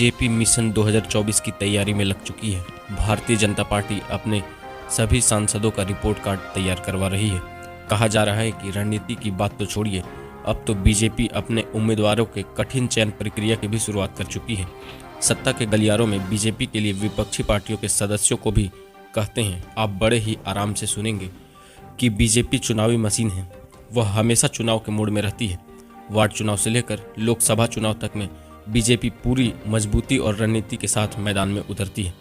BJP mission 2024 की तैयारी में लग चुकी है। भारतीय जनता पार्टी अपने सभी सांसदों का रिपोर्ट कार्ड तैयार करवा रही है। कहा जा रहा है कि रणनीति की बात तो छोड़िए, अब तो बीजेपी अपने उम्मीदवारों के कठिन चयन प्रक्रिया की भी शुरुआत कर चुकी है। सत्ता के गलियारों में बीजेपी के लिए विपक्षी पार्टियों के सदस्यों को भी कहते हैं, आप बड़े ही आराम से सुनेंगे कि बीजेपी चुनावी मशीन है। वह हमेशा चुनाव के मूड में रहती है। वार्ड चुनाव से लेकर लोकसभा चुनाव तक में बीजेपी पूरी मजबूती और रणनीति के साथ मैदान में उतरती है।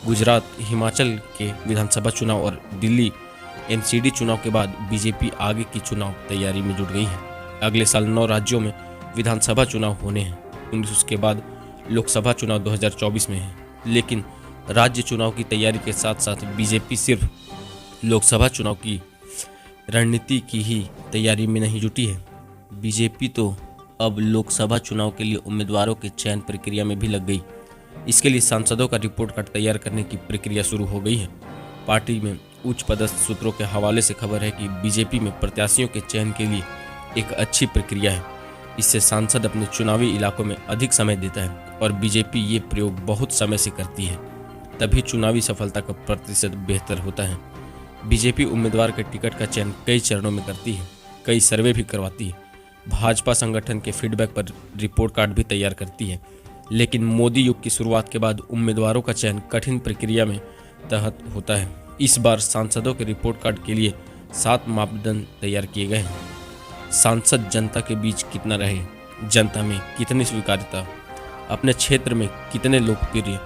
गुजरात, हिमाचल के विधानसभा चुनाव और दिल्ली एमसीडी चुनाव के बाद बीजेपी आगे की चुनाव तैयारी में जुट गई है। अगले साल 9 राज्यों में विधानसभा चुनाव होने हैं। उसके बाद लोकसभा चुनाव 2024 में है। लेकिन राज्य चुनाव की तैयारी के साथ साथ बीजेपी सिर्फ लोकसभा चुनाव की रणनीति की ही तैयारी में नहीं जुटी है। बीजेपी तो अब लोकसभा चुनाव के लिए उम्मीदवारों के चयन प्रक्रिया में भी लग गई। इसके लिए सांसदों का रिपोर्ट कार्ड तैयार करने की प्रक्रिया शुरू हो गई है। पार्टी में उच्च पदस्थ सूत्रों के हवाले से खबर है कि बीजेपी में प्रत्याशियों के चयन के लिए एक अच्छी प्रक्रिया है। इससे सांसद अपने चुनावी इलाकों में अधिक समय देता है और बीजेपी ये प्रयोग बहुत समय से करती है, तभी चुनावी सफलता का प्रतिशत बेहतर होता है। बीजेपी उम्मीदवार के टिकट का चयन कई चरणों में करती है, कई सर्वे भी करवाती है, भाजपा संगठन के फीडबैक पर रिपोर्ट कार्ड भी तैयार करती है। लेकिन मोदी युग की शुरुआत के बाद उम्मीदवारों का चयन कठिन प्रक्रिया में तहत होता है। इस बार सांसदों के रिपोर्ट कार्ड के लिए 7 मापदंड तैयार किए गए हैं। सांसद जनता के बीच कितना रहे, जनता में कितनी स्वीकार्यता, अपने क्षेत्र में कितने लोकप्रिय,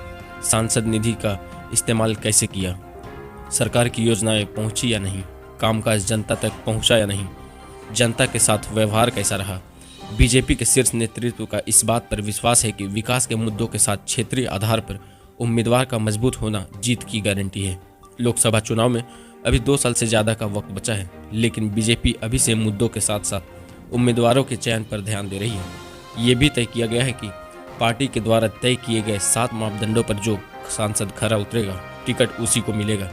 सांसद निधि का इस्तेमाल कैसे किया, सरकार की योजनाएं पहुंची या नहीं, कामकाज जनता तक पहुंचा या नहीं, जनता के साथ व्यवहार कैसा रहा। बीजेपी के शीर्ष नेतृत्व का इस बात पर विश्वास है कि विकास के मुद्दों के साथ क्षेत्रीय आधार पर उम्मीदवार का मजबूत होना जीत की गारंटी है। लोकसभा चुनाव में अभी 2 साल से ज़्यादा का वक्त बचा है, लेकिन बीजेपी अभी से मुद्दों के साथ साथ उम्मीदवारों के चयन पर ध्यान दे रही है। ये भी तय किया गया है कि पार्टी के द्वारा तय किए गए 7 मापदंडों पर जो सांसद खरा उतरेगा, टिकट उसी को मिलेगा,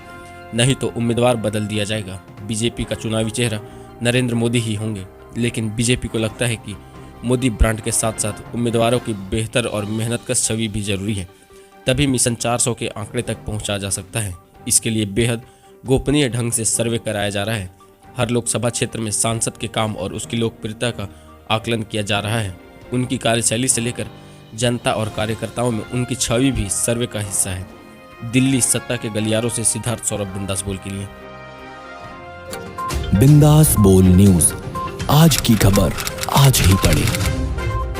नहीं तो उम्मीदवार बदल दिया जाएगा। बीजेपी का चुनावी चेहरा नरेंद्र मोदी ही होंगे, लेकिन बीजेपी को लगता है कि मोदी ब्रांड के साथ साथ उम्मीदवारों की बेहतर और मेहनतकश छवि भी जरूरी है, तभी मिशन 400 के आंकड़े तक पहुंचा जा सकता है। इसके लिए बेहद गोपनीय ढंग से सर्वे कराया जा रहा है। हर लोकसभा क्षेत्र में सांसद के काम और उसकी लोकप्रियता का आकलन किया जा रहा है। उनकी कार्यशैली से लेकर जनता और कार्यकर्ताओं में उनकी छवि भी सर्वे का हिस्सा है। दिल्ली सत्ता के गलियारों से सिद्धार्थ सौरभ, बिंदास बोल के लिए। बिंदास बोल न्यूज, आज की खबर आज ही पढ़ें।